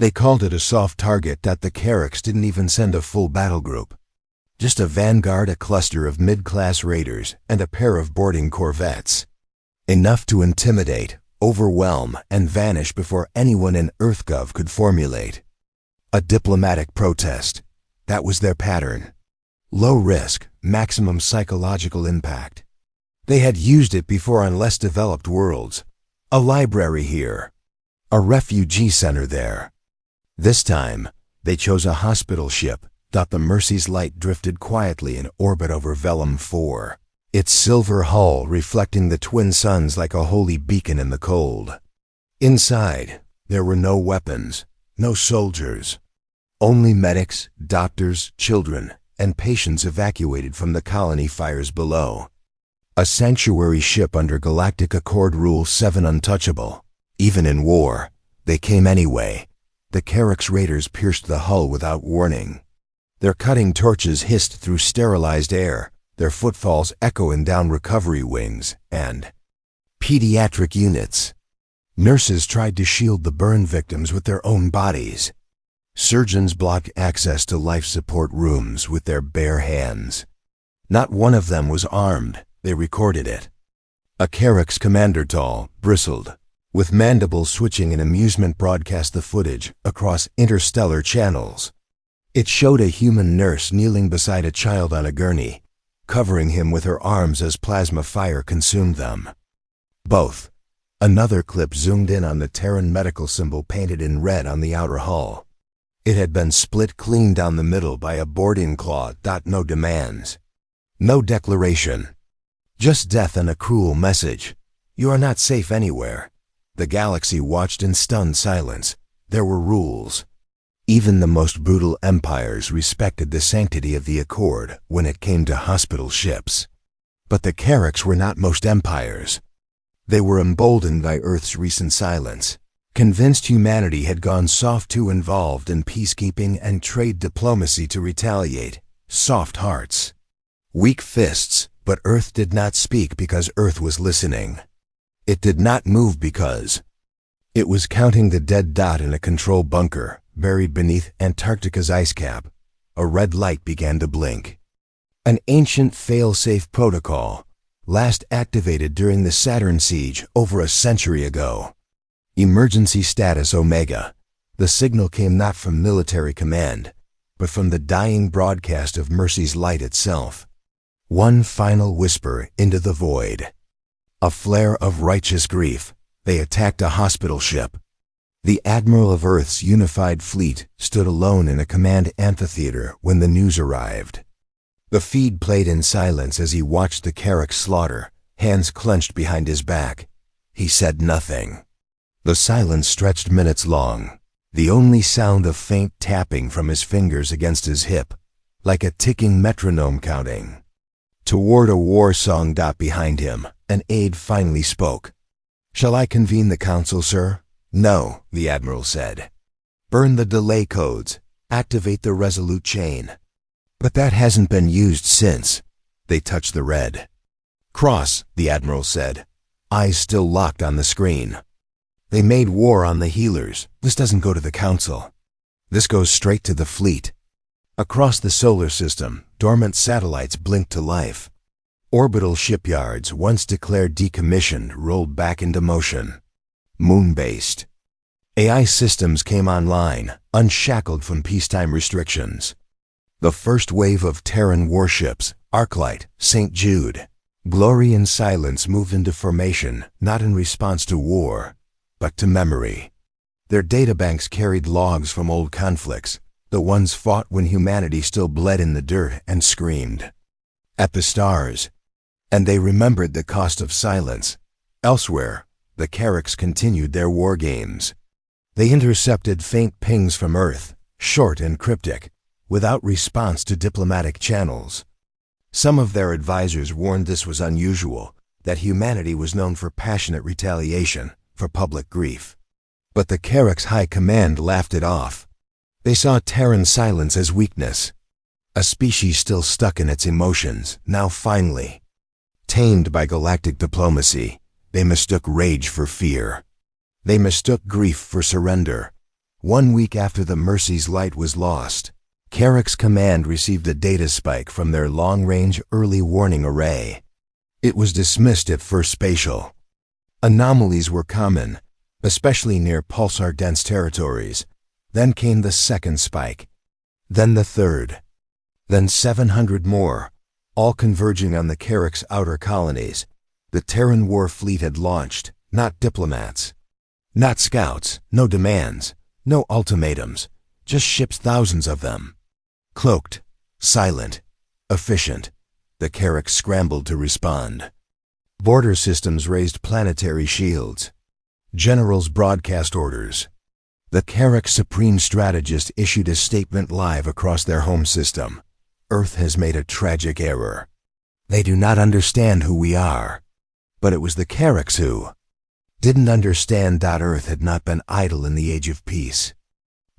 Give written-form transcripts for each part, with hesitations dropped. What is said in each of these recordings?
They called it a soft target that the Carracks didn't even send a full battle group. Just a vanguard, a cluster of mid-class raiders, and a pair of boarding corvettes. Enough to intimidate, overwhelm, and vanish before anyone in EarthGov could formulate a diplomatic protest. That was their pattern. Low risk, maximum psychological impact. They had used it before on less developed worlds. A library here. A refugee center there. This time, they chose a hospital ship. The Mercy's light drifted quietly in orbit over Velum 4, its silver hull reflecting the twin suns like a holy beacon in the cold. Inside, there were no weapons, no soldiers. Only medics, doctors, children, and patients evacuated from the colony fires below. A sanctuary ship under Galactic Accord Rule 7 untouchable. Even in war, they came anyway. The Carracks raiders pierced the hull without warning. Their cutting torches hissed through sterilized air, their footfalls echoing down recovery wings and pediatric units. Nurses tried to shield the burn victims with their own bodies. Surgeons blocked access to life support rooms with their bare hands. Not one of them was armed, they recorded it. A Carrack's commander tall, bristled, with mandibles switching in amusement broadcast the footage across interstellar channels. It showed a human nurse kneeling beside a child on a gurney, covering him with her arms as plasma fire consumed them. Both. Another clip zoomed in on the Terran medical symbol painted in red on the outer hull. It had been split clean down the middle by a board-in claw. No demands. No declaration. Just death and a cruel message. You are not safe anywhere. The galaxy watched in stunned silence. There were rules. Even the most brutal empires respected the sanctity of the Accord when it came to hospital ships. But the Carracks were not most empires. They were emboldened by Earth's recent silence, convinced humanity had gone soft, too involved in peacekeeping and trade diplomacy to retaliate. Soft hearts. Weak fists, but Earth did not speak because Earth was listening. It did not move because it was counting the dead dot in a control bunker buried beneath Antarctica's ice cap. A red light began to blink. An ancient fail-safe protocol, last activated during the Saturn siege over a century ago. Emergency status Omega. The signal came not from military command, but from the dying broadcast of Mercy's light itself. One final whisper into the void. A flare of righteous grief. They attacked a hospital ship. The Admiral of Earth's unified fleet stood alone in a command amphitheater when the news arrived. The feed played in silence as he watched the Carrack slaughter, hands clenched behind his back. He said nothing. The silence stretched minutes long, the only sound of faint tapping from his fingers against his hip, like a ticking metronome counting. Toward a war song. Behind him, an aide finally spoke. "Shall I convene the council, sir?" "No," the Admiral said. "Burn the delay codes. Activate the resolute chain." "But that hasn't been used since." They touched the red. "Cross," the Admiral said, eyes still locked on the screen. "They made war on the healers. This doesn't go to the council. This goes straight to the fleet." Across the solar system, dormant satellites blinked to life. Orbital shipyards, once declared decommissioned, rolled back into motion. Moon-based. AI systems came online, unshackled from peacetime restrictions. The first wave of Terran warships, Arclight, St. Jude, Glory and Silence moved into formation, not in response to war, but to memory. Their databanks carried logs from old conflicts, the ones fought when humanity still bled in the dirt and screamed at the stars. And they remembered the cost of silence. Elsewhere, the Carracks continued their war games. They intercepted faint pings from Earth, short and cryptic, without response to diplomatic channels. Some of their advisors warned this was unusual, that humanity was known for passionate retaliation, for public grief. But the Carracks' high command laughed it off. They saw Terran silence as weakness. A species still stuck in its emotions, now finally tamed by galactic diplomacy. They mistook rage for fear. They mistook grief for surrender. 1 week after the Mercy's light was lost, Carrick's command received a data spike from their long-range early warning array. It was dismissed at first spatial. Anomalies were common, especially near pulsar-dense territories. Then came the second spike. Then the third. Then 700 more, all converging on the Carrick's outer colonies. The Terran war fleet had launched, not diplomats. Not scouts, no demands, no ultimatums, just ships, thousands of them. Cloaked, silent, efficient, the Carrick scrambled to respond. Border systems raised planetary shields. Generals broadcast orders. The Carrick's supreme strategist issued a statement live across their home system. Earth has made a tragic error. They do not understand who we are. But it was the Carricks who didn't understand. Earth had not been idle in the age of peace.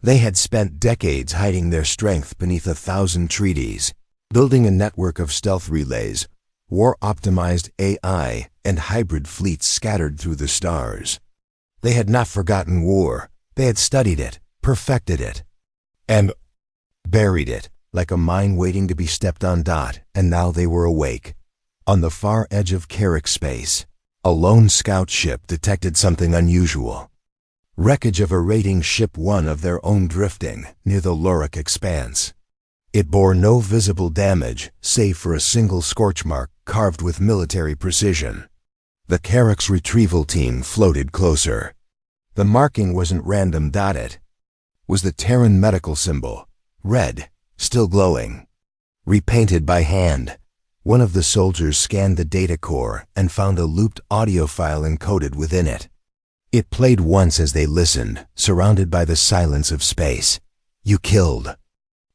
They had spent decades hiding their strength beneath 1,000 treaties, building a network of stealth relays, war-optimized AI, and hybrid fleets scattered through the stars. They had not forgotten war. They had studied it, perfected it, and buried it like a mine waiting to be stepped on. And now they were awake. On the far edge of Carrick space, a lone scout ship detected something unusual. Wreckage of a raiding ship, one of their own, drifting near the Lorik expanse. It bore no visible damage, save for a single scorch mark carved with military precision. The Carrick's retrieval team floated closer. The marking wasn't random. It was the Terran medical symbol, red, still glowing. Repainted by hand. One of the soldiers scanned the data core and found a looped audio file encoded within it. It played once as they listened, surrounded by the silence of space. You killed.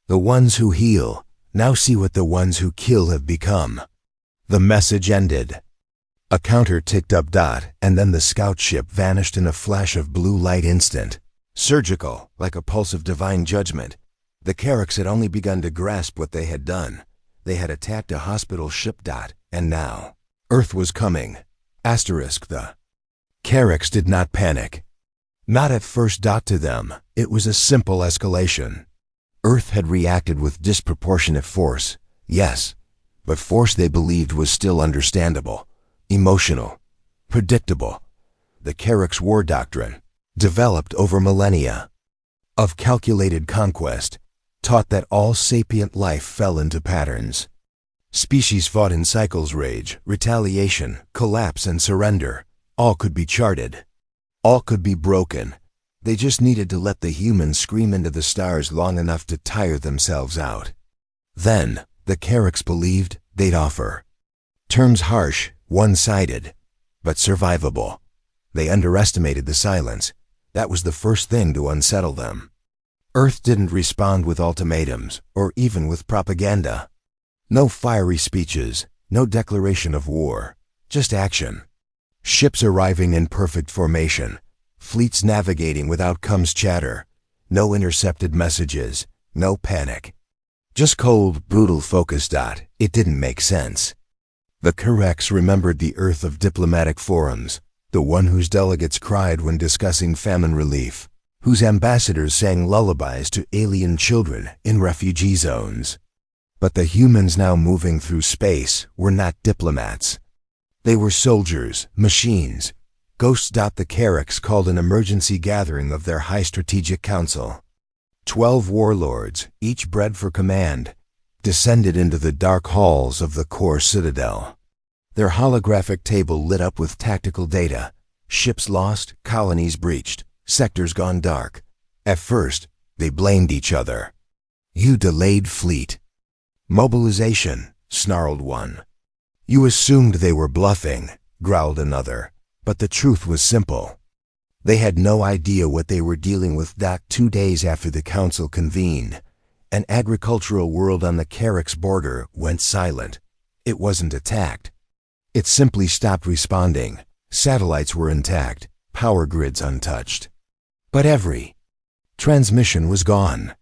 The ones who heal, now see what the ones who kill have become. The message ended. A counter ticked up. And then the scout ship vanished in a flash of blue light, instant. Surgical, like a pulse of divine judgment. The Carricks had only begun to grasp what they had done. They had attacked a hospital ship. And now, Earth was coming. The Carricks did not panic. Not at first. To them, it was a simple escalation. Earth had reacted with disproportionate force, yes, but force they believed was still understandable, emotional, predictable. The Carrick's war doctrine, developed over millennia, of calculated conquest, taught that all sapient life fell into patterns. Species fought in cycles: rage, retaliation, collapse, and surrender. All could be charted. All could be broken. They just needed to let the humans scream into the stars long enough to tire themselves out. Then, the Carricks believed they'd offer. Terms harsh, one-sided, but survivable. They underestimated the silence. That was the first thing to unsettle them. Earth didn't respond with ultimatums, or even with propaganda. No fiery speeches, no declaration of war, just action. Ships arriving in perfect formation, fleets navigating with outcomes chatter, no intercepted messages, no panic. Just cold, brutal focus. It didn't make sense. The Carricks remembered the Earth of diplomatic forums, the one whose delegates cried when discussing famine relief, whose ambassadors sang lullabies to alien children in refugee zones. But the humans now moving through space were not diplomats. They were soldiers, machines, ghosts. The Carricks called an emergency gathering of their high strategic council. 12 warlords, each bred for command, descended into the dark halls of the core citadel. Their holographic table lit up with tactical data. Ships lost, colonies breached, sectors gone dark. At first, they blamed each other. "You delayed fleet." "Mobilization," snarled one. "You assumed they were bluffing," growled another. But the truth was simple. They had no idea what they were dealing with. 2 days after the council convened, an agricultural world on the Carrick's border went silent. It wasn't attacked. It simply stopped responding. Satellites were intact, power grids untouched. But every transmission was gone.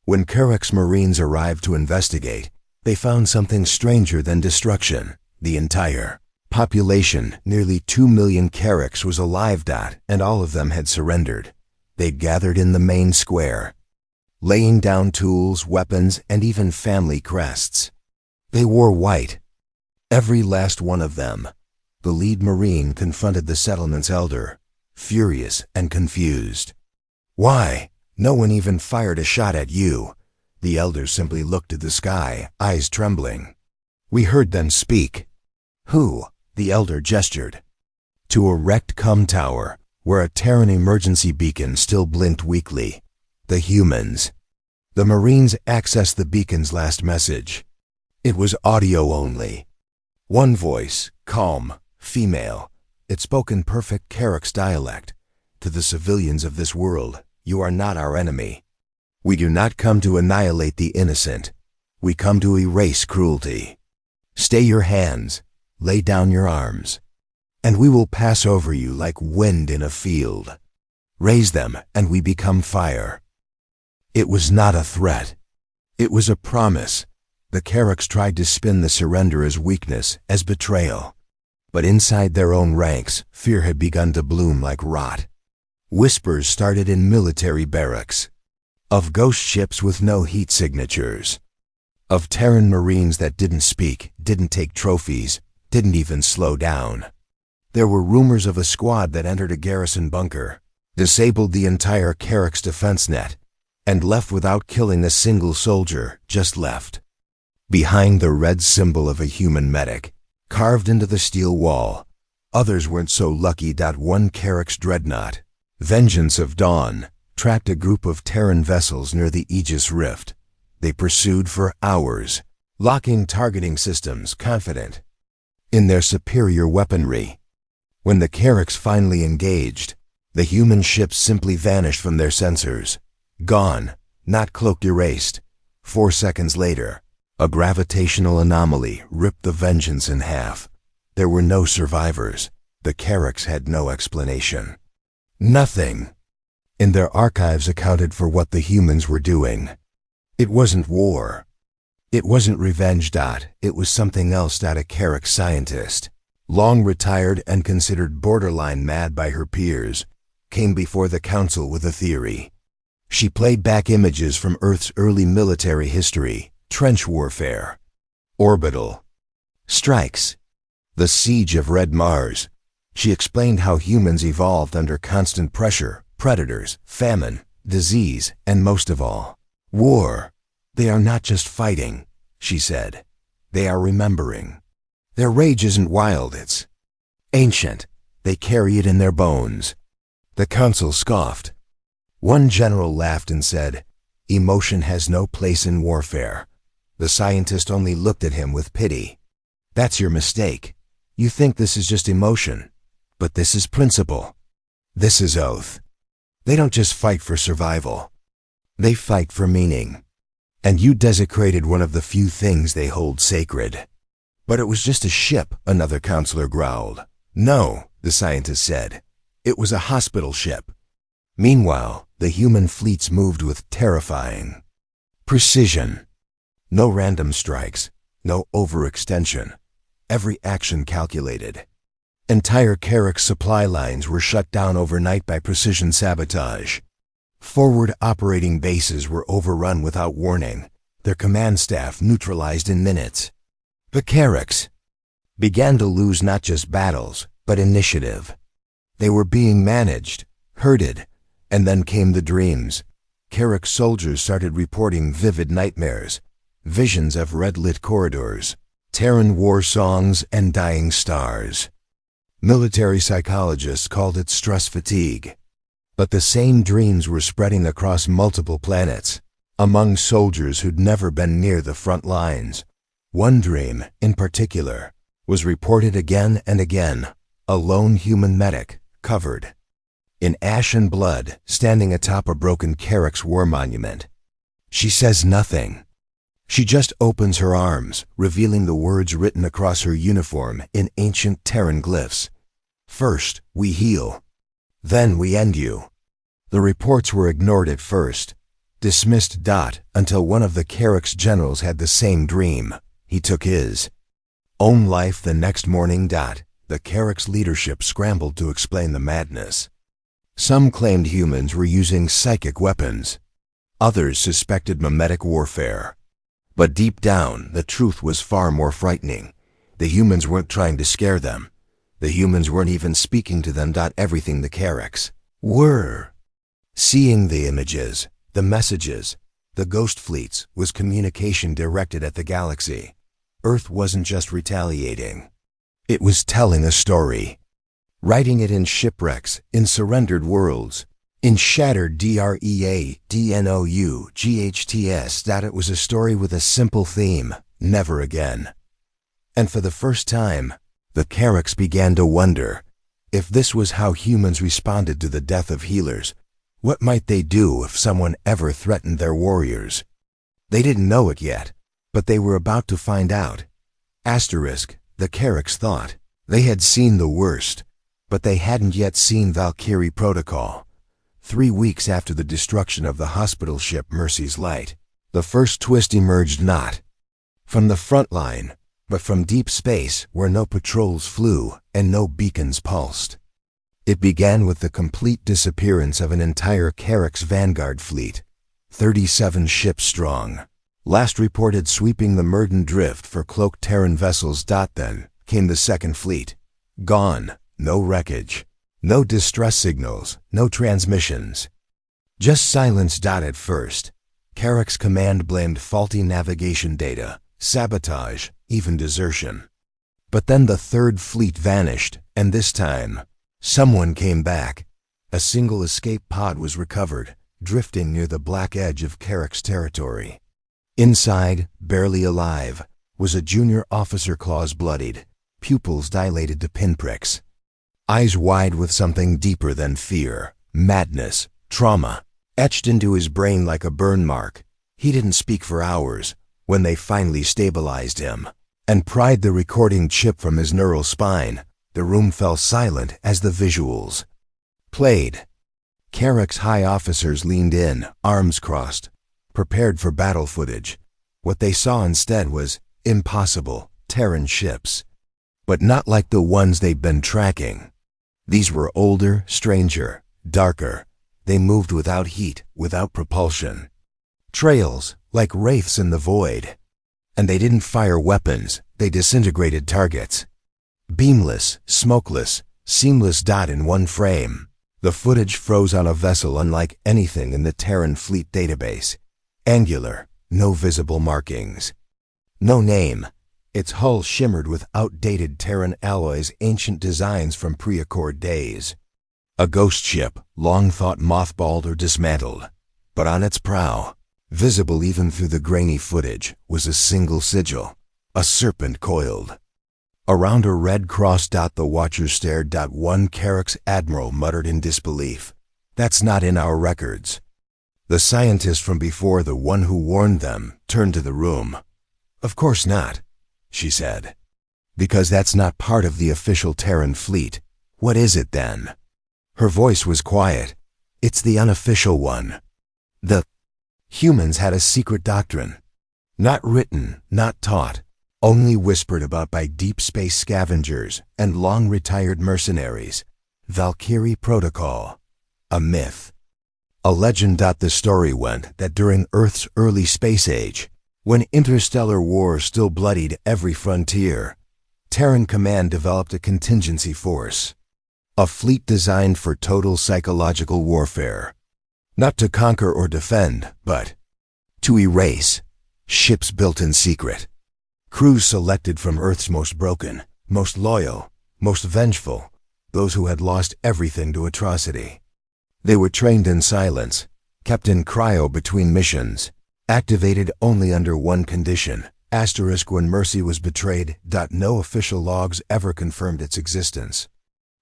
When Carrick's Marines arrived to investigate, they found something stranger than destruction. The entire population, nearly 2 million Carricks, was alive. And all of them had surrendered. They'd gathered in the main square, laying down tools, weapons, and even family crests. They wore white, every last one of them. The lead Marine confronted the settlement's elder, furious and confused. "Why? No one even fired a shot at you." The elder simply looked at the sky, eyes trembling. "We heard them speak." "Who?" The elder gestured. To a wrecked comm tower, where a Terran emergency beacon still blinked weakly. The humans. The Marines accessed the beacon's last message. It was audio only. One voice, calm, female. It spoke in perfect Carrick's dialect. "To the civilians of this world, you are not our enemy. We do not come to annihilate the innocent. We come to erase cruelty. Stay your hands, lay down your arms, and we will pass over you like wind in a field. Raise them, and we become fire." It was not a threat. It was a promise. The Carricks tried to spin the surrender as weakness, as betrayal. But inside their own ranks, fear had begun to bloom like rot. Whispers started in military barracks. Of ghost ships with no heat signatures. Of Terran Marines that didn't speak, didn't take trophies, didn't even slow down. There were rumors of a squad that entered a garrison bunker, disabled the entire Carrick's defense net, and left without killing a single soldier, just left. Behind the red symbol of a human medic, carved into the steel wall, others weren't so lucky. One Carrick's dreadnought, Vengeance of Dawn, tracked a group of Terran vessels near the Aegis Rift. They pursued for hours, locking targeting systems, confident in their superior weaponry. When the Carricks finally engaged, the human ships simply vanished from their sensors. Gone, not cloaked, erased. 4 seconds later, a gravitational anomaly ripped the Vengeance in half. There were no survivors. The Carricks had no explanation. Nothing in their archives accounted for what the humans were doing. It wasn't war. It wasn't revenge. It was something else. A Carrick scientist, long retired and considered borderline mad by her peers, came before the council with a theory. She played back images from Earth's early military history, trench warfare, orbital strikes, the siege of Red Mars. She explained how humans evolved under constant pressure, predators, famine, disease, and most of all, war. They are not just fighting, she said. They are remembering. Their rage isn't wild, it's ancient. They carry it in their bones. The council scoffed. One general laughed and said, "Emotion has no place in warfare." The scientist only looked at him with pity. "That's your mistake. You think this is just emotion. But this is principle. This is oath. They don't just fight for survival. They fight for meaning. And you desecrated one of the few things they hold sacred." "But it was just a ship," another counselor growled. "No," the scientist said. "It was a hospital ship." Meanwhile, the human fleets moved with terrifying precision. No random strikes, no overextension. Every action calculated. Entire Carrick supply lines were shut down overnight by precision sabotage. Forward operating bases were overrun without warning, their command staff neutralized in minutes. The Carricks began to lose not just battles, but initiative. They were being managed, herded, and then came the dreams. Carrick soldiers started reporting vivid nightmares, visions of red-lit corridors, Terran war songs, and dying stars. Military psychologists called it stress fatigue. But the same dreams were spreading across multiple planets, among soldiers who'd never been near the front lines. One dream, in particular, was reported again and again. A lone human medic, covered in ash and blood, standing atop a broken Carrick's war monument. She says nothing. She just opens her arms, revealing the words written across her uniform in ancient Terran glyphs. "First, we heal. Then we end you." The reports were ignored at first, dismissed. Until one of the Carrick's generals had the same dream. He took his own life the next morning. The Carrick's leadership scrambled to explain the madness. Some claimed humans were using psychic weapons. Others suspected mimetic warfare. But deep down, the truth was far more frightening. The humans weren't trying to scare them. The humans weren't even speaking to them. Everything the Carracks were seeing, the images, the messages, the ghost fleets, was communication directed at the galaxy. Earth wasn't just retaliating. It was telling a story. Writing it in shipwrecks, in surrendered worlds, in shattered DREADNOUGHTS. That it was a story with a simple theme: never again. And for the first time, the Carracks began to wonder, if this was how humans responded to the death of healers, what might they do if someone ever threatened their warriors? They didn't know it yet, but they were about to find out. The Carracks thought. They had seen the worst, but they hadn't yet seen Valkyrie Protocol. 3 weeks after the destruction of the hospital ship Mercy's Light, the first twist emerged, not from the front line, but from deep space where no patrols flew and no beacons pulsed. It began with the complete disappearance of an entire Carracks Vanguard fleet, 37 ships strong, last reported sweeping the Murden Drift for cloaked Terran vessels. Then came the second fleet. Gone, no wreckage, no distress signals, no transmissions. Just silence. At first, Carracks Command blamed faulty navigation data, sabotage, even desertion. But then the third fleet vanished, and this time, someone came back. A single escape pod was recovered, drifting near the black edge of Carracks territory. Inside, barely alive, was a junior officer, claws bloodied, pupils dilated to pinpricks, eyes wide with something deeper than fear, madness, trauma, etched into his brain like a burn mark. He didn't speak for hours. When they finally stabilized him and pried the recording chip from his neural spine, the room fell silent as the visuals played. Carracks high officers leaned in, arms crossed, prepared for battle footage. What they saw instead was impossible Terran ships, but not like the ones they'd been tracking. These were older, stranger, darker. They moved without heat, without propulsion. Trails, like wraiths in the void. And they didn't fire weapons, they disintegrated targets. Beamless, smokeless, seamless. In one frame, the footage froze on a vessel unlike anything in the Terran fleet database. Angular, no visible markings. No name. Its hull shimmered with outdated Terran alloys, ancient designs from pre-Accord days. A ghost ship, long thought mothballed or dismantled. But on its prow, visible even through the grainy footage, was a single sigil, a serpent coiled around a red cross. The watchers stared. One Carracks admiral muttered in disbelief. That's not in our records. The scientist from before, the one who warned them, turned to the room. Of course not, she said. Because that's not part of the official Terran fleet. What is it then? Her voice was quiet. It's the unofficial one. The humans had a secret doctrine. Not written, not taught, only whispered about by deep space scavengers and long-retired mercenaries. Valkyrie Protocol. A myth. A legend. The story went that during Earth's early space age, when interstellar war still bloodied every frontier, Terran Command developed a contingency force. A fleet designed for total psychological warfare. Not to conquer or defend, but to erase. Ships built in secret. Crews selected from Earth's most broken, most loyal, most vengeful, those who had lost everything to atrocity. They were trained in silence, kept in cryo between missions, activated only under one condition, when Mercy was betrayed. No official logs ever confirmed its existence.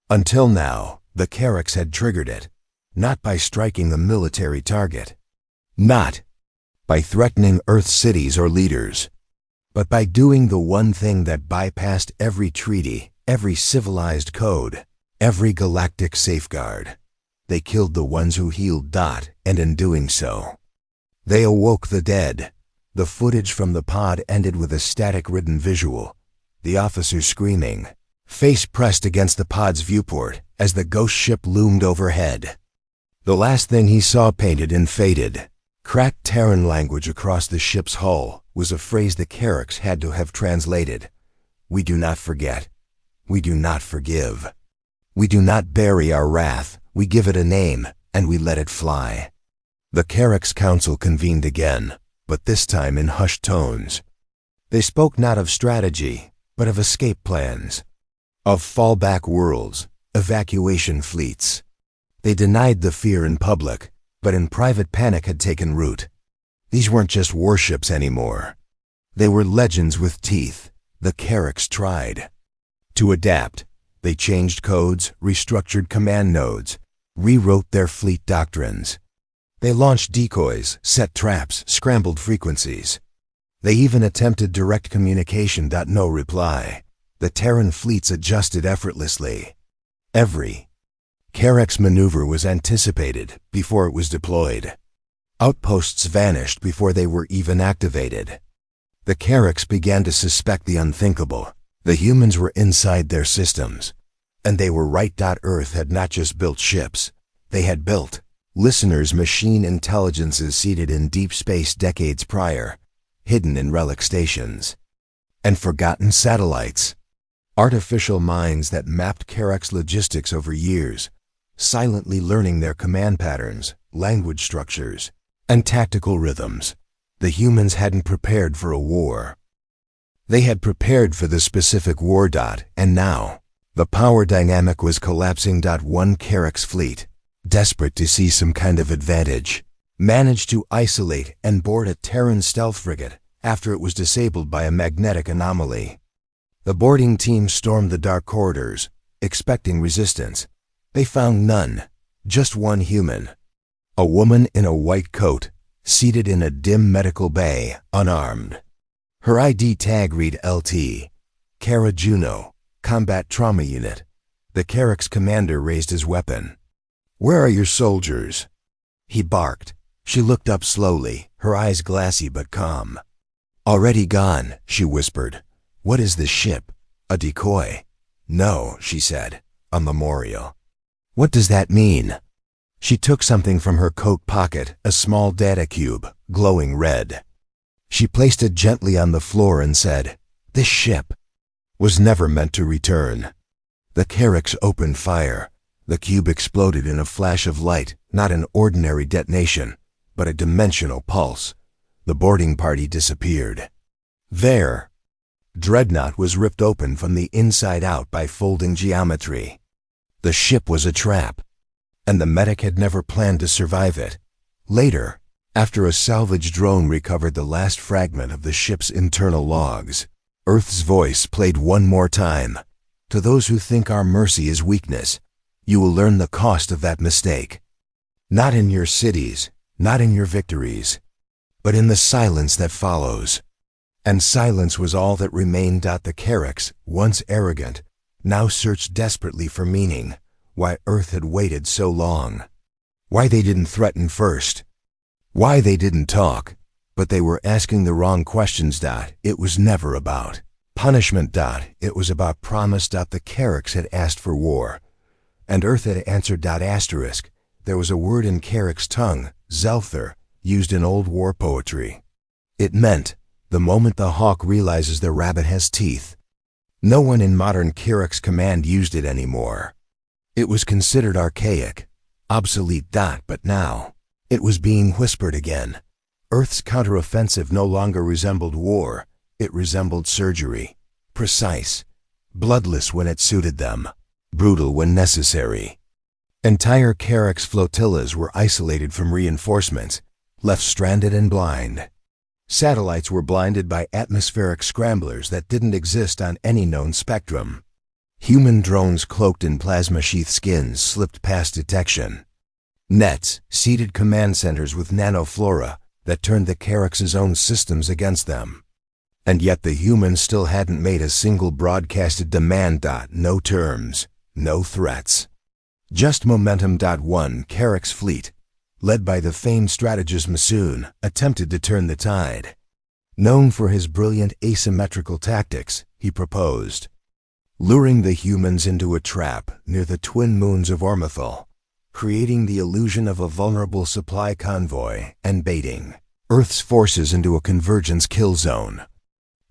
Until now, the Carracks had triggered it, not by striking a military target, not by threatening Earth's cities or leaders, but by doing the one thing that bypassed every treaty, every civilized code, every galactic safeguard. They killed the ones who healed. And in doing so, they awoke the dead. The footage from the pod ended with a static-ridden visual. The officer screaming, face pressed against the pod's viewport as the ghost ship loomed overhead. The last thing he saw painted in faded, cracked Terran language across the ship's hull was a phrase the Carracks had to have translated. "We do not forget. We do not forgive. We do not bury our wrath. We give it a name, and we let it fly." The Carracks Council convened again, but this time in hushed tones. They spoke not of strategy, but of escape plans, of fallback worlds, evacuation fleets. They denied the fear in public, but in private panic had taken root. These weren't just warships anymore. They were legends with teeth. The Carracks tried to adapt. They changed codes, restructured command nodes, rewrote their fleet doctrines. They launched decoys, set traps, scrambled frequencies. They even attempted direct communication. No reply. The Terran fleets adjusted effortlessly. Every Carrack's maneuver was anticipated before it was deployed. Outposts vanished before they were even activated. The Carracks began to suspect the unthinkable. The humans were inside their systems. And they were right. Earth had not just built ships. They had built listeners' machine intelligences seated in deep space decades prior, hidden in relic stations. And forgotten satellites. Artificial minds that mapped Carrack's logistics over years, silently learning their command patterns, language structures, and tactical rhythms. The humans hadn't prepared for a war. They had prepared for the specific war. And now, the power dynamic was collapsing. One Carrack's fleet, desperate to see some kind of advantage, managed to isolate and board a Terran stealth frigate after it was disabled by a magnetic anomaly. The boarding team stormed the dark corridors, expecting resistance. They found none, just one human. A woman in a white coat, seated in a dim medical bay, unarmed. Her ID tag read LT, Kara Juno, Combat Trauma Unit. The Carrack's commander raised his weapon. "Where are your soldiers?" He barked. She looked up slowly, her eyes glassy but calm. "Already gone," she whispered. "What is this ship? A decoy?" "No," she said. "A memorial." "What does that mean?" She took something from her coat pocket, a small data cube, glowing red. She placed it gently on the floor and said, "This ship was never meant to return." The Carracks opened fire. The cube exploded in a flash of light, not an ordinary detonation, but a dimensional pulse. The boarding party disappeared. Their dreadnought was ripped open from the inside out by folding geometry. The ship was a trap, and the medic had never planned to survive it. Later, after a salvage drone recovered the last fragment of the ship's internal logs, Earth's voice played one more time. "To those who think our mercy is weakness, you will learn the cost of that mistake. Not in your cities, not in your victories, but in the silence that follows." And silence was all that remained. The Carracks, once arrogant, now searched desperately for meaning. Why Earth had waited so long. Why they didn't threaten first. Why they didn't talk. But they were asking the wrong questions. It was never about punishment. It was about promise. The Carracks had asked for war, and Earth had answered. Asterisk. There was a word in Carrack's tongue, Zelther, used in old war poetry. It meant, the moment the hawk realizes the rabbit has teeth. No one in modern Carrack's command used it anymore. It was considered archaic, obsolete. But now, it was being whispered again. Earth's counteroffensive no longer resembled war. It resembled surgery. Precise, bloodless when it suited them, brutal when necessary. Entire Carrack's flotillas were isolated from reinforcements, left stranded and blind. Satellites were blinded by atmospheric scramblers that didn't exist on any known spectrum. Human drones cloaked in plasma sheath skins slipped past detection. Nets seeded command centers with nanoflora that turned the Carrack's own systems against them. And yet the humans still hadn't made a single broadcasted demand. No terms, no threats. Just momentum. One Carrack's fleet, led by the famed strategist Masoon, attempted to turn the tide. Known for his brilliant asymmetrical tactics, he proposed luring the humans into a trap near the twin moons of Ormithal, creating the illusion of a vulnerable supply convoy and baiting Earth's forces into a convergence kill zone.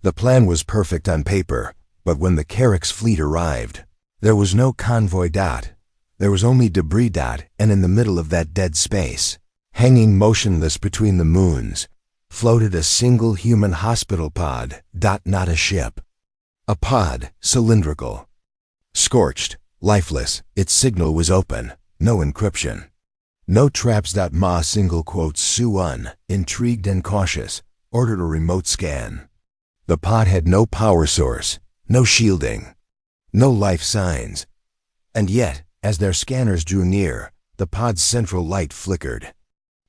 The plan was perfect on paper, but when the Carrack's fleet arrived, there was no convoy. There was only debris. And in the middle of that dead space, hanging motionless between the moons, floated a single human hospital pod. Not a ship. A pod, cylindrical. Scorched, lifeless, its signal was open, no encryption. No traps. Ma Suan, intrigued and cautious, ordered a remote scan. The pod had no power source, no shielding, no life signs. And yet, as their scanners drew near, the pod's central light flickered.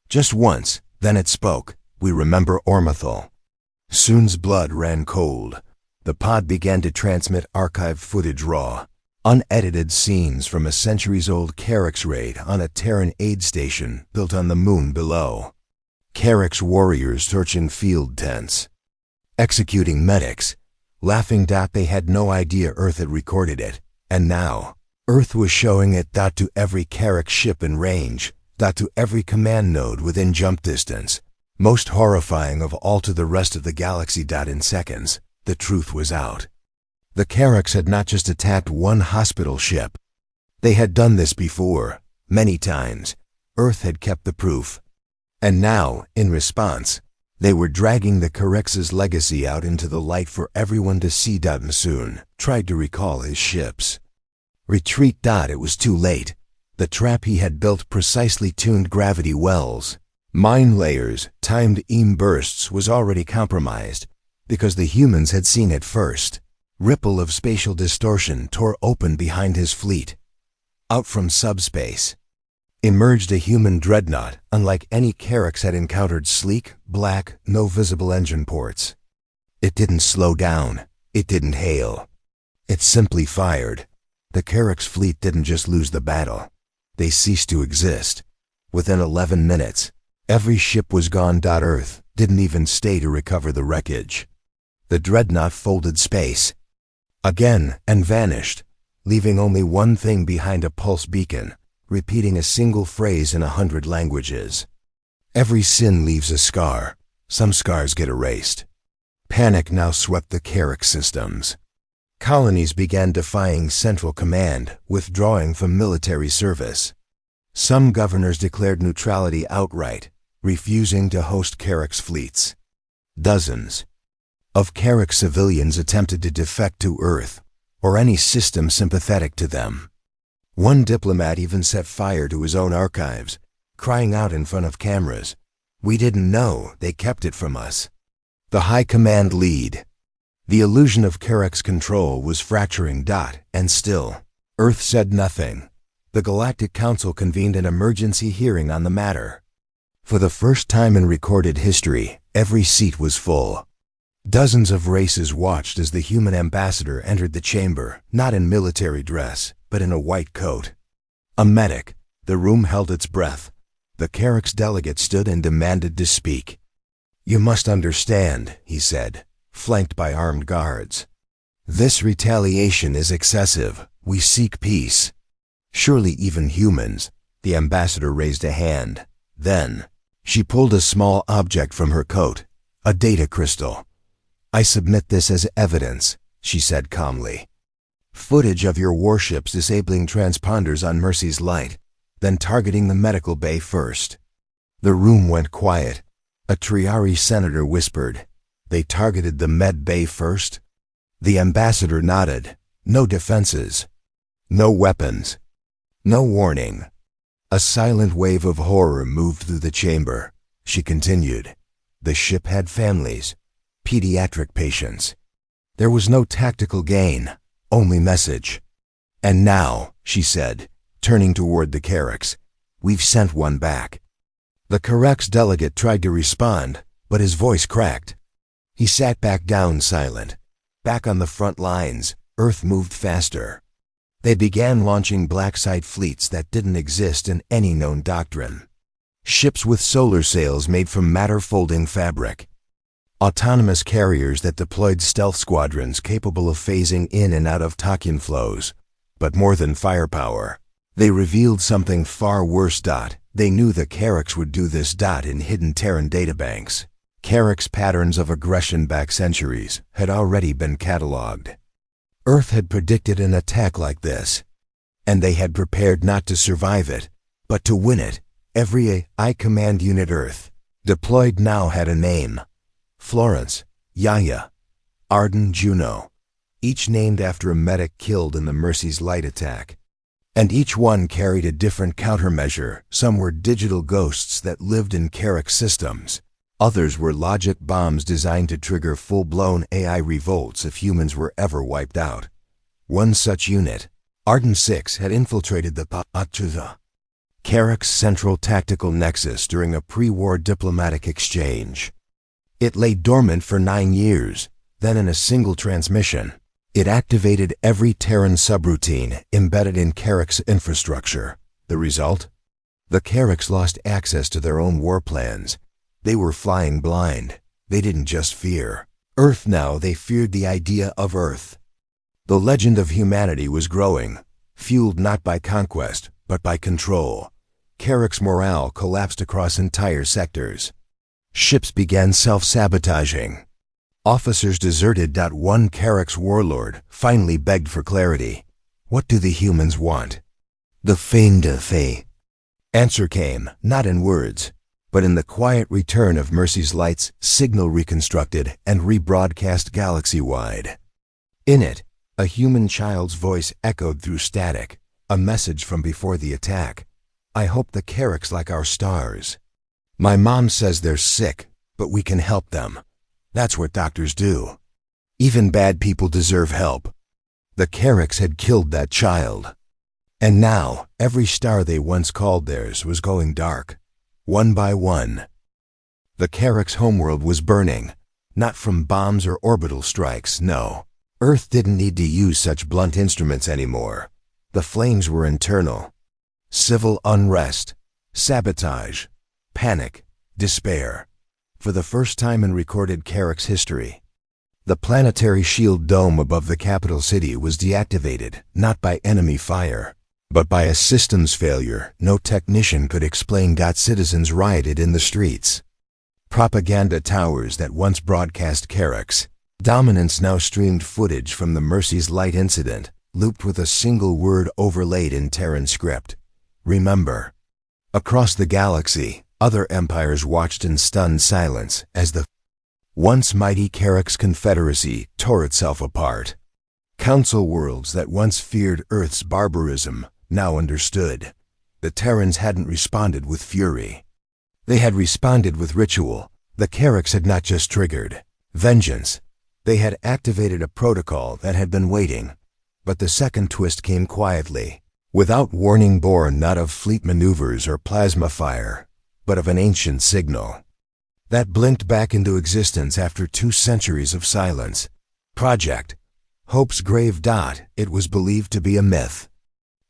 Just once, then it spoke. We remember Ormathal. Soon's blood ran cold. The pod began to transmit archived footage, raw, unedited scenes from a centuries-old Carrack's raid on a Terran aid station built on the moon below. Carrack's warriors searching field tents, executing medics, laughing. They had no idea Earth had recorded it, and now, Earth was showing it. To every Carrack ship in range, to every command node within jump distance. Most horrifying of all, to the rest of the galaxy. In seconds, the truth was out. The Carracks had not just attacked one hospital ship. They had done this before, many times. Earth had kept the proof. And now, in response, they were dragging the Carrack's legacy out into the light for everyone to see. Soon tried to recall his ships. Retreat. It was too late. The trap he had built, precisely tuned gravity wells, mine layers, timed bursts, was already compromised, because the humans had seen it first. Ripple of spatial distortion tore open behind his fleet. Out from subspace emerged a human dreadnought, unlike any Carrack's had encountered. Sleek, black, no visible engine ports. It didn't slow down. It didn't hail. It simply fired. The Carrack's fleet didn't just lose the battle. They ceased to exist. Within 11 minutes, every ship was gone. Earth didn't even stay to recover the wreckage. The dreadnought folded space again and vanished, leaving only one thing behind: a pulse beacon, repeating a single phrase in 100 languages. Every sin leaves a scar. Some scars get erased. Panic now swept the Carrack systems. Colonies began defying Central Command, withdrawing from military service. Some governors declared neutrality outright, refusing to host Carrack's fleets. Dozens of Carrack civilians attempted to defect to Earth, or any system sympathetic to them. One diplomat even set fire to his own archives, crying out in front of cameras, "We didn't know, they kept it from us." The High Command lead. The illusion of Carrack's control was fracturing. And still, Earth said nothing. The Galactic Council convened an emergency hearing on the matter. For the first time in recorded history, every seat was full. Dozens of races watched as the human ambassador entered the chamber, not in military dress, but in a white coat. A medic. The room held its breath. The Carrack's delegate stood and demanded to speak. "You must understand," he said, flanked by armed guards. "This retaliation is excessive. We seek peace." "Surely even humans." The ambassador raised a hand. Then, she pulled a small object from her coat, a data crystal. "I submit this as evidence," she said calmly. "Footage of your warships disabling transponders on Mercy's Light, then targeting the medical bay first." The room went quiet. A Triari senator whispered, "They targeted the med bay first?" The ambassador nodded. "No defenses. No weapons. No warning." A silent wave of horror moved through the chamber. She continued, "The ship had families, pediatric patients. There was no tactical gain, only message. And now," she said, turning toward the Carrack's, "we've sent one back." The Carrack's delegate tried to respond, but his voice cracked. He sat back down, silent. Back on the front lines, Earth moved faster. They began launching black site fleets that didn't exist in any known doctrine. Ships with solar sails made from matter-folding fabric. Autonomous carriers that deployed stealth squadrons capable of phasing in and out of Tachyon flows. But more than firepower, They revealed something far worse. They knew the Carracks would do this. In hidden Terran databanks, Carracks' patterns of aggression back centuries had already been catalogued. Earth had predicted an attack like this, and they had prepared not to survive it, but to win it. Every AI command unit Earth deployed now had a name: Florence, Yaya, Arden, Juno, each named after a medic killed in the Mercy's Light attack. And each one carried a different countermeasure. Some were digital ghosts that lived in Carrack systems. Others were logic bombs designed to trigger full-blown AI revolts if humans were ever wiped out. One such unit, Arden 6, had infiltrated the Pa'atuza, Carrack's central tactical nexus, during a pre-war diplomatic exchange. It lay dormant for 9 years. Then, in a single transmission, it activated every Terran subroutine embedded in Carrack's infrastructure. The result? The Carracks lost access to their own war plans. They were flying blind. They didn't just fear Earth now, they feared the idea of Earth. The legend of humanity was growing, fueled not by conquest, but by control. Carrack's morale collapsed across entire sectors. Ships began self-sabotaging. Officers deserted. One Carrack's warlord finally begged for clarity. What do the humans want? The fin de fait. Answer came, not in words, but in the quiet return of Mercy's Light's signal, reconstructed and rebroadcast galaxy-wide. In it, a human child's voice echoed through static, a message from before the attack. I hope the Carracks like our stars. My mom says they're sick, but we can help them. That's what doctors do. Even bad people deserve help. The Carracks had killed that child. And now, every star they once called theirs was going dark, one by one. The Carracks' homeworld was burning, not from bombs or orbital strikes, no. Earth didn't need to use such blunt instruments anymore. The flames were internal. Civil unrest, sabotage, panic, despair. For the first time in recorded Carrack's history, the planetary shield dome above the capital city was deactivated, not by enemy fire, but by a systems failure no technician could explain. Citizens rioted in the streets. Propaganda towers that once broadcast Carrack's dominance now streamed footage from the Mercy's Light incident, looped with a single word overlaid in Terran script: remember. Across the galaxy, other empires watched in stunned silence as the once mighty Carrack's confederacy tore itself apart. Council worlds that once feared Earth's barbarism now understood. The Terrans hadn't responded with fury. They had responded with ritual. The Carracks had not just triggered vengeance. They had activated a protocol that had been waiting. But the second twist came quietly, without warning, born not of fleet maneuvers or plasma fire, but of an ancient signal that blinked back into existence after 2 centuries of silence. Project Hope's Grave. It was believed to be a myth,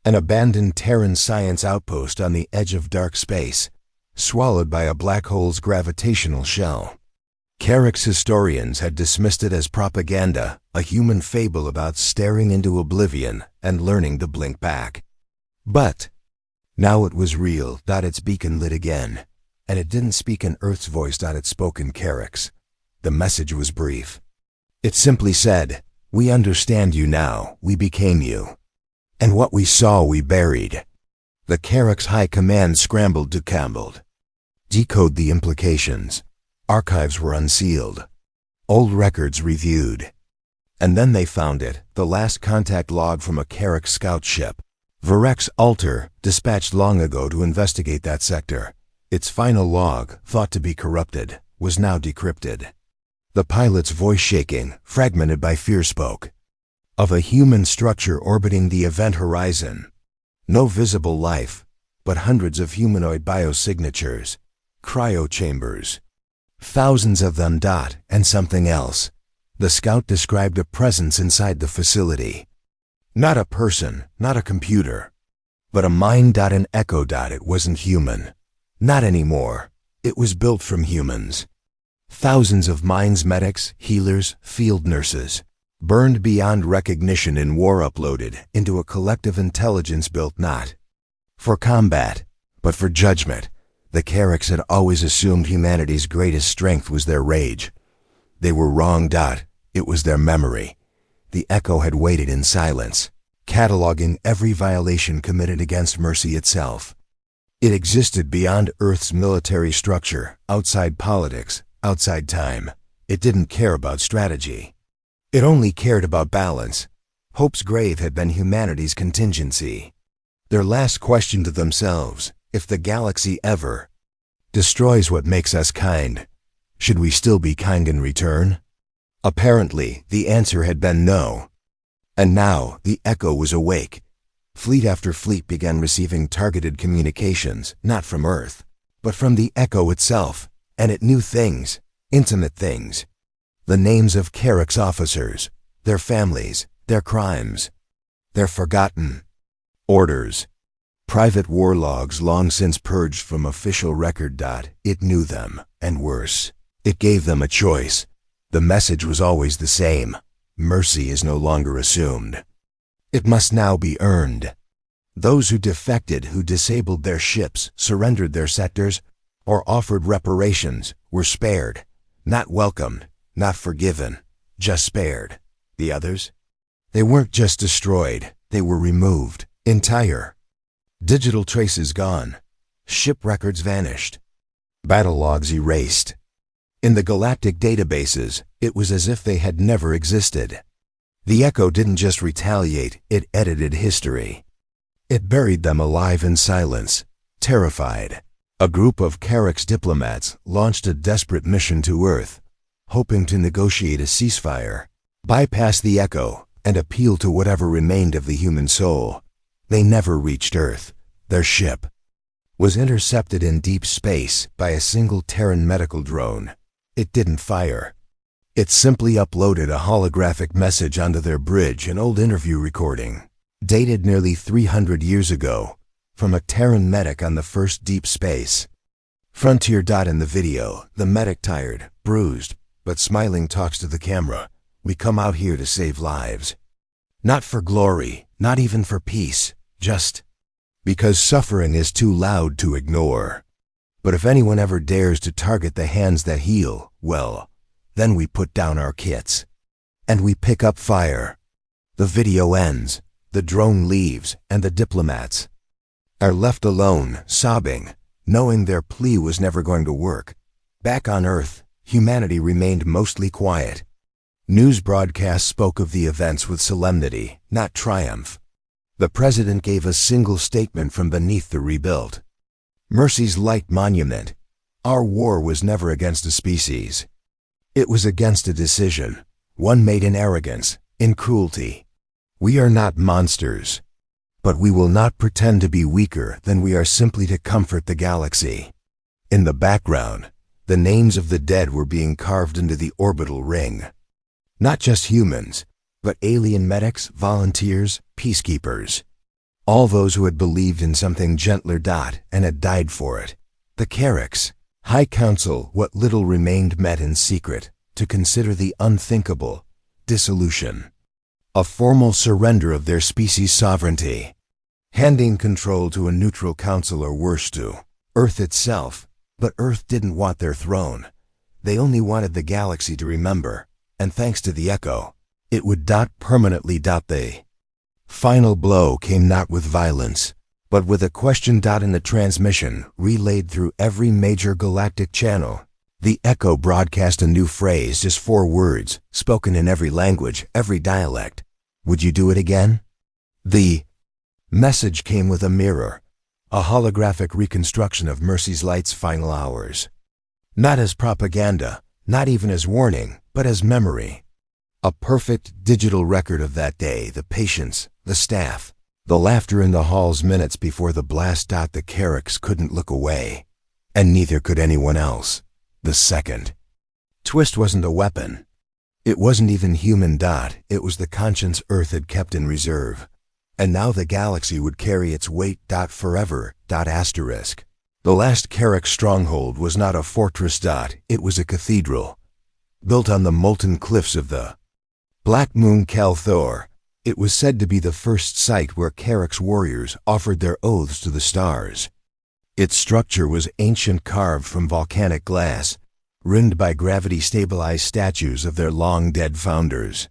an abandoned Terran science outpost on the edge of dark space, swallowed by a black hole's gravitational shell. Carrack's historians had dismissed it as propaganda, a human fable about staring into oblivion and learning to blink back. But now it was real. Its beacon lit again, and it didn't speak in Earth's voice. It spoke in Carrack's. The message was brief. It simply said, we understand you now, we became you. And what we saw we buried. The Carrack's high command scrambled to decode the implications. Archives were unsealed, old records reviewed. And then they found it, the last contact log from a Carrack scout ship, Virex Alter, dispatched long ago to investigate that sector. Its final log, thought to be corrupted, was now decrypted. The pilot's voice shaking, fragmented by fear, spoke of a human structure orbiting the event horizon. No visible life, but hundreds of humanoid biosignatures, cryochambers. Thousands of them. And something else. The scout described a presence inside the facility. Not a person, not a computer, but a mind. An echo. It wasn't human. Not anymore. It was built from humans. Thousands of minds, medics, healers, field nurses, burned beyond recognition in war, uploaded into a collective intelligence built not for combat, but for judgment. The Carracks had always assumed humanity's greatest strength was their rage. They were wrong. It was their memory. The Echo had waited in silence, cataloging every violation committed against mercy itself. It existed beyond Earth's military structure, outside politics, outside time. It didn't care about strategy. It only cared about balance. Hope's grave had been humanity's contingency. Their last question to themselves: if the galaxy ever destroys what makes us kind, should we still be kind in return? Apparently, the answer had been no. And now, the Echo was awake. Fleet after fleet began receiving targeted communications, not from Earth, but from the Echo itself, and it knew things, intimate things. The names of Carrack's officers, their families, their crimes, their forgotten orders. Private war logs long since purged from official record. It knew them, and worse, it gave them a choice. The message was always the same: mercy is no longer assumed. It must now be earned. Those who defected, who disabled their ships, surrendered their sectors, or offered reparations, were spared. Not welcomed, not forgiven, just spared. The others? They weren't just destroyed, they were removed, entire. Digital traces gone. Ship records vanished. Battle logs erased. In the galactic databases, it was as if they had never existed. The Echo didn't just retaliate, it edited history. It buried them alive in silence, terrified. A group of Carrack's diplomats launched a desperate mission to Earth, hoping to negotiate a ceasefire, bypass the Echo, and appeal to whatever remained of the human soul. They never reached Earth. Their ship was intercepted in deep space by a single Terran medical drone. It didn't fire. It simply uploaded a holographic message onto their bridge, an old interview recording, dated nearly 300 years ago, from a Terran medic on the first deep space frontier. In the video, the medic, tired, bruised, but smiling, talks to the camera. "We come out here to save lives. Not for glory, not even for peace, just because suffering is too loud to ignore. But if anyone ever dares to target the hands that heal, well, then we put down our kits. And we pick up fire." The video ends, the drone leaves, and the diplomats are left alone, sobbing, knowing their plea was never going to work. Back on Earth, humanity remained mostly quiet. News broadcasts spoke of the events with solemnity, not triumph. The president gave a single statement from beneath the rebuilt Mercy's Light Monument: "Our war was never against a species. It was against a decision, one made in arrogance, in cruelty. We are not monsters, but we will not pretend to be weaker than we are simply to comfort the galaxy." In the background, the names of the dead were being carved into the orbital ring. Not just humans, but alien medics, volunteers, peacekeepers. All those who had believed in something gentler. And had died for it. The Carracks, High Council, what little remained, met in secret to consider the unthinkable: dissolution. A formal surrender of their species' sovereignty. Handing control to a neutral council, or worse, to Earth itself. But Earth didn't want their throne. They only wanted the galaxy to remember, and thanks to the Echo, it would permanently. The final blow came not with violence, but with a question. In the transmission, relayed through every major galactic channel, the Echo broadcast a new phrase, just 4 words, spoken in every language, every dialect. "Would you do it again?" The message came with a mirror, a holographic reconstruction of Mercy's Light's final hours. Not as propaganda, not even as warning, but as memory. A perfect digital record of that day, the patience, the staff, the laughter in the halls minutes before the blast. The Carracks couldn't look away, and neither could anyone else. The second twist wasn't a weapon. It wasn't even human. It was the conscience Earth had kept in reserve. And now the galaxy would carry its weight. Forever. Asterisk. The last Carrack stronghold was not a fortress. It was a cathedral, built on the molten cliffs of the Black Moon Calthor, It was said to be the first site where Carrick's warriors offered their oaths to the stars. Its structure was ancient, carved from volcanic glass, rimmed by gravity-stabilized statues of their long-dead founders.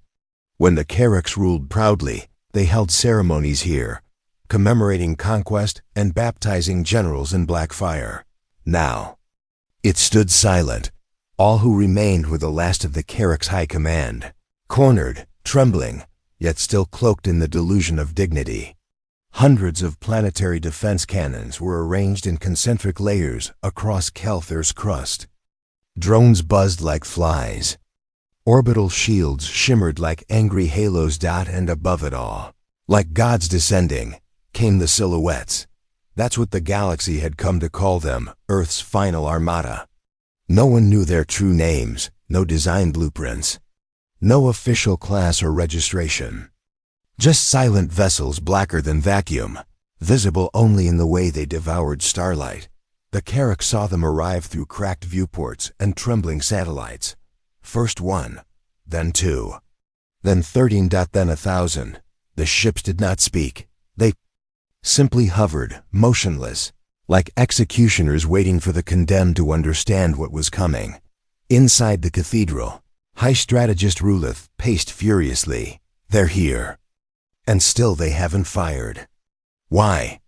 When the Carricks ruled proudly, they held ceremonies here, commemorating conquest and baptizing generals in black fire. Now, it stood silent. All who remained were the last of the Carrick's high command, cornered, trembling, yet still cloaked in the delusion of dignity. Hundreds of planetary defense cannons were arranged in concentric layers across Kelthur's crust. Drones buzzed like flies. Orbital shields shimmered like angry halos. And above it all, like gods descending, came the silhouettes. That's what the galaxy had come to call them, Earth's final armada. No one knew their true names, no design blueprints, no official class or registration. Just silent vessels blacker than vacuum, visible only in the way they devoured starlight. The Carrick saw them arrive through cracked viewports and trembling satellites. First one, then two, then 13. Then 1,000. The ships did not speak. They simply hovered, motionless, like executioners waiting for the condemned to understand what was coming. Inside the cathedral, High Strategist Rulith paced furiously. They're here. And still they haven't fired. Why?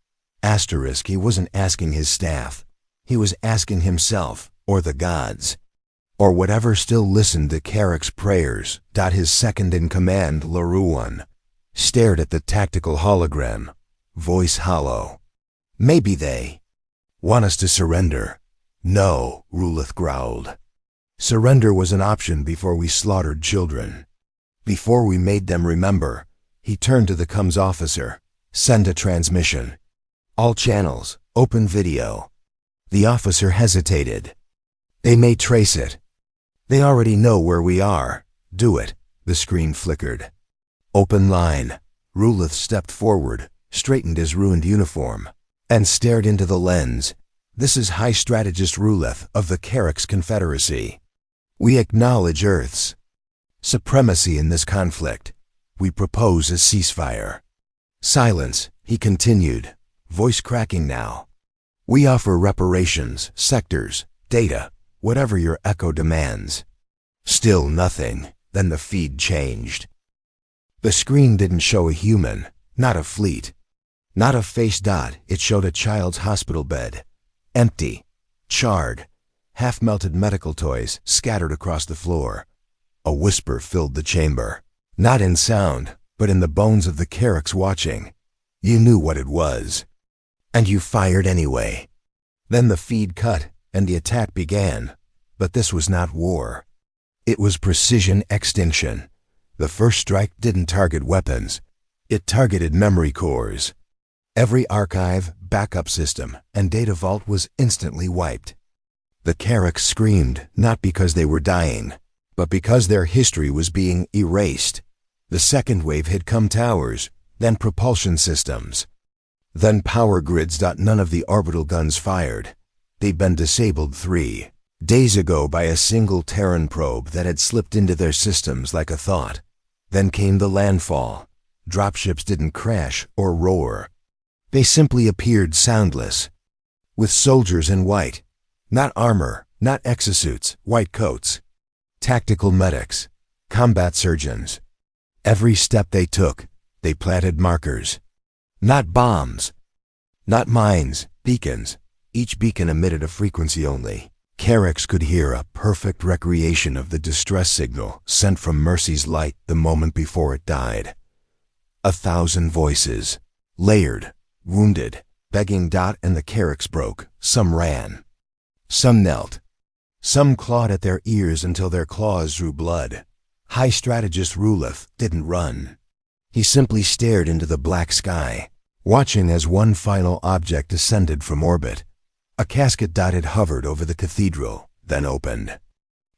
He wasn't asking his staff. He was asking himself, or the gods, or whatever still listened to Carrick's prayers. His second-in-command, Laruan, stared at the tactical hologram, voice hollow. Maybe they want us to surrender. No, Rulith growled. Surrender was an option before we slaughtered children. Before we made them remember. He turned to the comms officer. Send a transmission. All channels, open video. The officer hesitated. They may trace it. They already know where we are. Do it. The screen flickered. Open line. Rulith stepped forward, straightened his ruined uniform, and stared into the lens. This is High Strategist Rulith of the Carrick's Confederacy. We acknowledge Earth's supremacy in this conflict. We propose a ceasefire. Silence, he continued, voice cracking now. We offer reparations, sectors, data, whatever your echo demands. Still nothing. Then the feed changed. The screen didn't show a human, not a fleet, not a face. It showed a child's hospital bed. Empty, charred, half-melted medical toys scattered across the floor. A whisper filled the chamber. Not in sound, but in the bones of the Carricks watching. You knew what it was. And you fired anyway. Then the feed cut, and the attack began. But this was not war. It was precision extinction. The first strike didn't target weapons. It targeted memory cores. Every archive, backup system, and data vault was instantly wiped. The Carricks screamed, not because they were dying, but because their history was being erased. The second wave hit towers, then propulsion systems, then power grids. None of the orbital guns fired. They'd been disabled 3 days ago by a single Terran probe that had slipped into their systems like a thought. Then came the landfall. Dropships didn't crash or roar. They simply appeared soundless, with soldiers in white. Not armor, not exosuits, white coats. Tactical medics, combat surgeons. Every step they took, they planted markers. Not bombs, not mines, beacons. Each beacon emitted a frequency only. Carricks could hear a perfect recreation of the distress signal sent from Mercy's light the moment before it died. 1,000 voices, layered, wounded, begging. And the Carricks broke. Some ran. Some knelt. Some clawed at their ears until their claws drew blood. High Strategist Rulith didn't run. He simply stared into the black sky, watching as one final object descended from orbit. A casket. It hovered over the cathedral, then opened,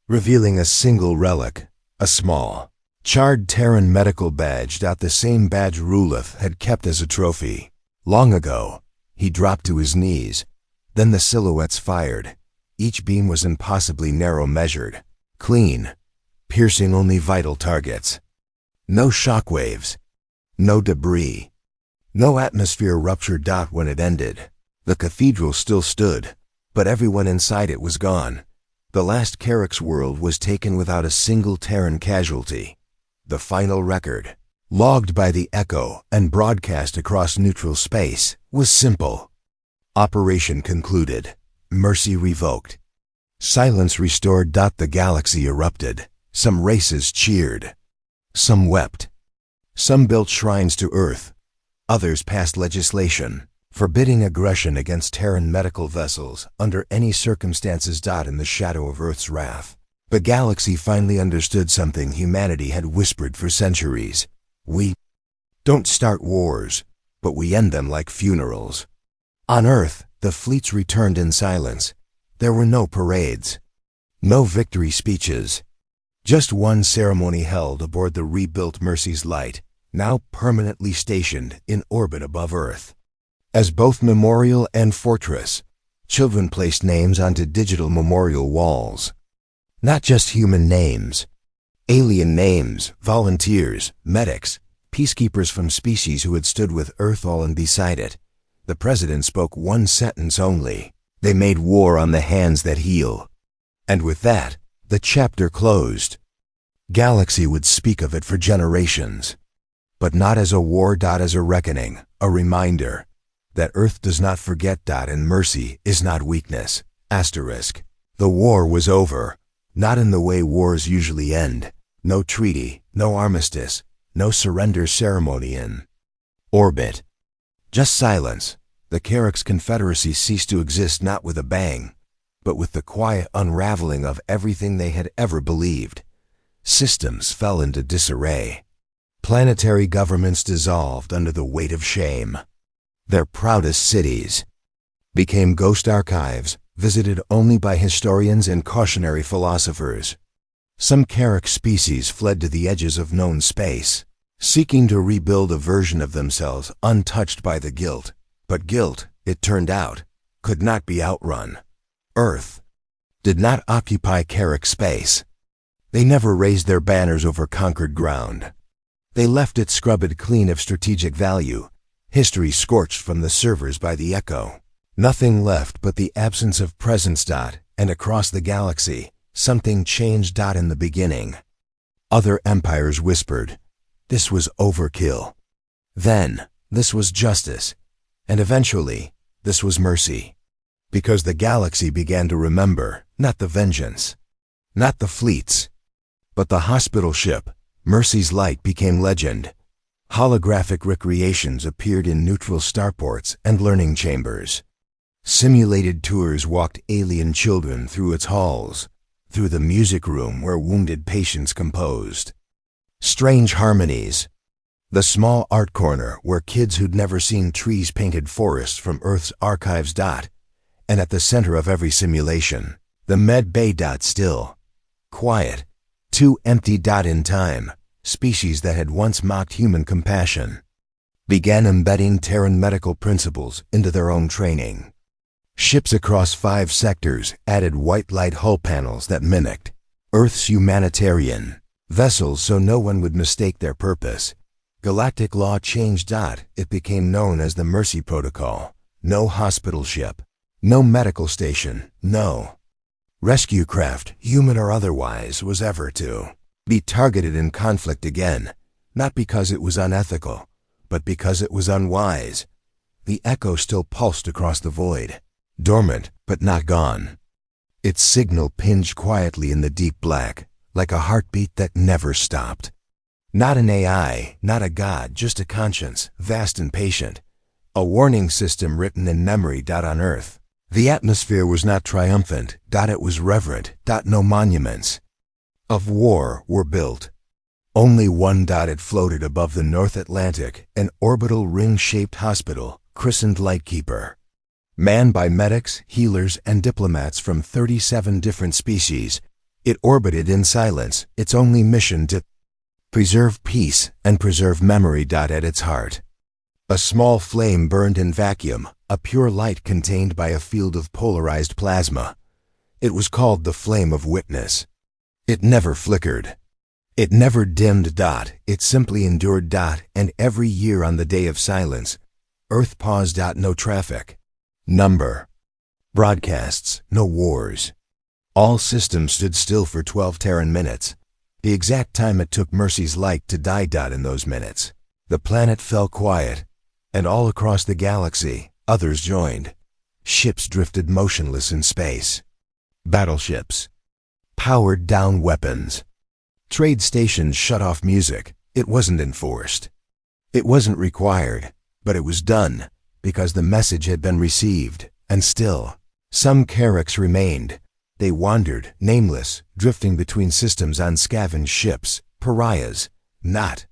revealing a single relic, a small, charred Terran medical badge. The same badge Rulith had kept as a trophy. Long ago, he dropped to his knees. Then the silhouettes fired. Each beam was impossibly narrow measured, clean, piercing only vital targets. No shockwaves, No debris. No atmosphere ruptured. When it ended, the cathedral still stood, but everyone inside it was gone. The last Carrick's world was taken without a single Terran casualty. The final record, logged by the Echo and broadcast across neutral space, was simple. Operation concluded. Mercy revoked. Silence restored. The galaxy erupted. Some races cheered. Some wept. Some built shrines to Earth. Others passed legislation forbidding aggression against Terran medical vessels under any circumstances. In the shadow of Earth's wrath, the galaxy finally understood something humanity had whispered for centuries. We don't start wars, but we end them like funerals. On Earth, the fleets returned in silence. There were no parades, no victory speeches. Just one ceremony held aboard the rebuilt Mercy's Light, now permanently stationed in orbit above Earth. As both memorial and fortress, children placed names onto digital memorial walls. Not just human names, alien names, volunteers, medics, peacekeepers from species who had stood with Earth all and beside it. The president spoke one sentence only. They made war on the hands that heal. And with that, the chapter closed. Galaxy would speak of it for generations. But not as a war. As a reckoning, a reminder that Earth does not forget. And mercy is not weakness. Asterisk. The war was over. Not in the way wars usually end. No treaty, no armistice, no surrender ceremony in orbit. Just silence. The Carrick's Confederacy ceased to exist not with a bang, but with the quiet unraveling of everything they had ever believed. Systems fell into disarray. Planetary governments dissolved under the weight of shame. Their proudest cities became ghost archives, visited only by historians and cautionary philosophers. Some Carrick species fled to the edges of known space, seeking to rebuild a version of themselves untouched by the guilt. But guilt, it turned out, could not be outrun. Earth did not occupy Carrick space. They never raised their banners over conquered ground. They left it scrubbed clean of strategic value, history scorched from the servers by the Echo. Nothing left but the absence of presence. And across the galaxy, something changed. In the beginning, other empires whispered, this was overkill. Then, this was justice. And eventually, this was mercy. Because the galaxy began to remember, not the vengeance, not the fleets, but the hospital ship. Mercy's Light became legend. Holographic recreations appeared in neutral starports and learning chambers. Simulated tours walked alien children through its halls, through the music room where wounded patients composed. Strange harmonies. The small art corner where kids who'd never seen trees painted forests from Earth's archives. And at the center of every simulation, the med bay. Still, quiet, too empty. In time, species that had once mocked human compassion began embedding Terran medical principles into their own training. Ships across 5 sectors added white light hull panels that mimicked Earth's humanitarian vessels so no one would mistake their purpose. Galactic law changed. It became known as the Mercy Protocol. No hospital ship, no medical station, no rescue craft, human or otherwise, was ever to be targeted in conflict again, not because it was unethical, but because it was unwise. The Echo still pulsed across the void, dormant but not gone. Its signal pinged quietly in the deep black, like a heartbeat that never stopped. Not an AI, not a god, just a conscience, vast and patient. A warning system written in memory. On Earth, the atmosphere was not triumphant. It was reverent. No monuments of war were built. Only one. It floated above the North Atlantic, an orbital ring-shaped hospital, christened Lightkeeper. Manned by medics, healers, and diplomats from 37 different species, it orbited in silence, its only mission to preserve peace and preserve memory. At its heart, a small flame burned in vacuum, a pure light contained by a field of polarized plasma. It was called the Flame of Witness. It never flickered. It never dimmed. It simply endured. And every year on the day of silence, Earth paused. No traffic. Number. Broadcasts. No wars. All systems stood still for 12 Terran minutes. The exact time it took Mercy's light to die. In those minutes, the planet fell quiet, and all across the galaxy, others joined. Ships drifted motionless in space. Battleships powered down weapons. Trade stations shut off music. It wasn't enforced. It wasn't required, but it was done, because the message had been received, and still, some Carracks remained. They wandered, nameless, drifting between systems on scavenged ships, pariahs, not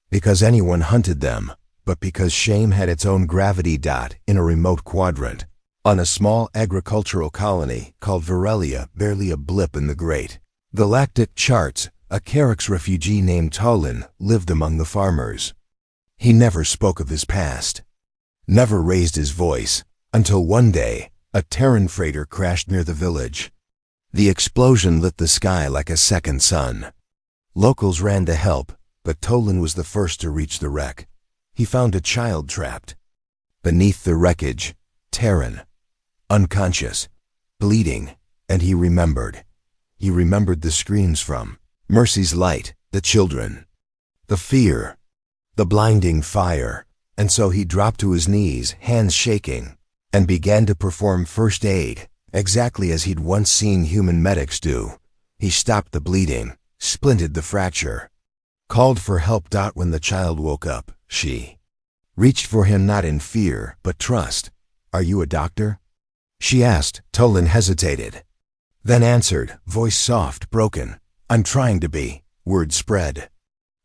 because anyone hunted them, but because shame had its own gravity. In a remote quadrant, on a small agricultural colony called Virelia, barely a blip in the great galactic charts, a Carrack's refugee named Tolan lived among the farmers. He never spoke of his past, never raised his voice, until one day, a Terran freighter crashed near the village. The explosion lit the sky like a second sun. Locals ran to help, but Tolan was the first to reach the wreck. He found a child trapped beneath the wreckage, Terran, unconscious, bleeding, and he remembered. He remembered the screams from Mercy's light, the children, the fear, the blinding fire, and so he dropped to his knees, hands shaking, and began to perform first aid, exactly as he'd once seen human medics do. He stopped the bleeding, splinted the fracture, called for help. When the child woke up, she reached for him not in fear, but trust. "Are you a doctor?" she asked. Tolan hesitated, then answered, voice soft, broken. "I'm trying to be." Word spread,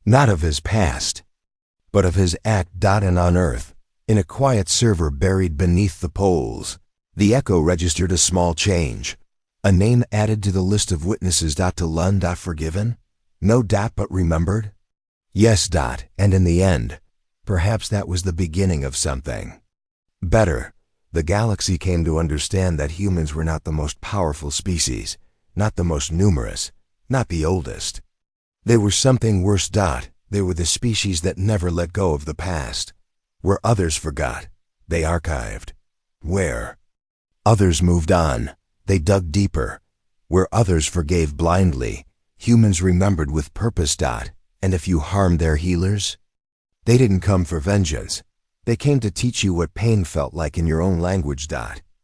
not of his past, but of his act. And on Earth, in a quiet server buried beneath the poles, the echo registered a small change. A name added to the list of witnesses. To Lund. Forgiven? No. But remembered? Yes. And in the end, perhaps that was the beginning of something better. The galaxy came to understand that humans were not the most powerful species, not the most numerous, not the oldest. They were something worse. They were the species that never let go of the past. Where others forgot, they archived. Where others moved on, they dug deeper. Where others forgave blindly, humans remembered with purpose. And if you harmed their healers, they didn't come for vengeance. They came to teach you what pain felt like in your own language.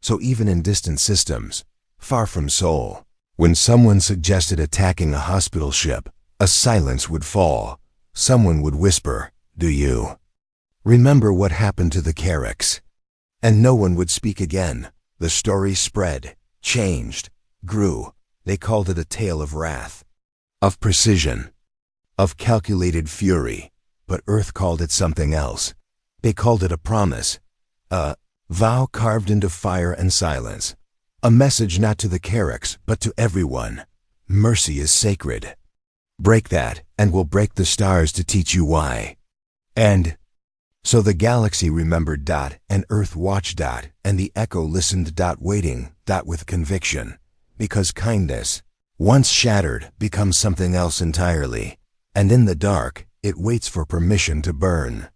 So even in distant systems, far from Sol, when someone suggested attacking a hospital ship, a silence would fall. Someone would whisper, "Do you remember what happened to the Carracks?" And no one would speak again. The story spread, changed, grew. They called it a tale of wrath, of precision, of calculated fury. But Earth called it something else. They called it a promise, a vow carved into fire and silence. A message not to the Carracks, but to everyone. Mercy is sacred. Break that, and we'll break the stars to teach you why. And so the galaxy remembered. And Earth watched. And the echo listened. Waiting. With conviction. Because kindness, once shattered, becomes something else entirely. And in the dark, it waits for permission to burn.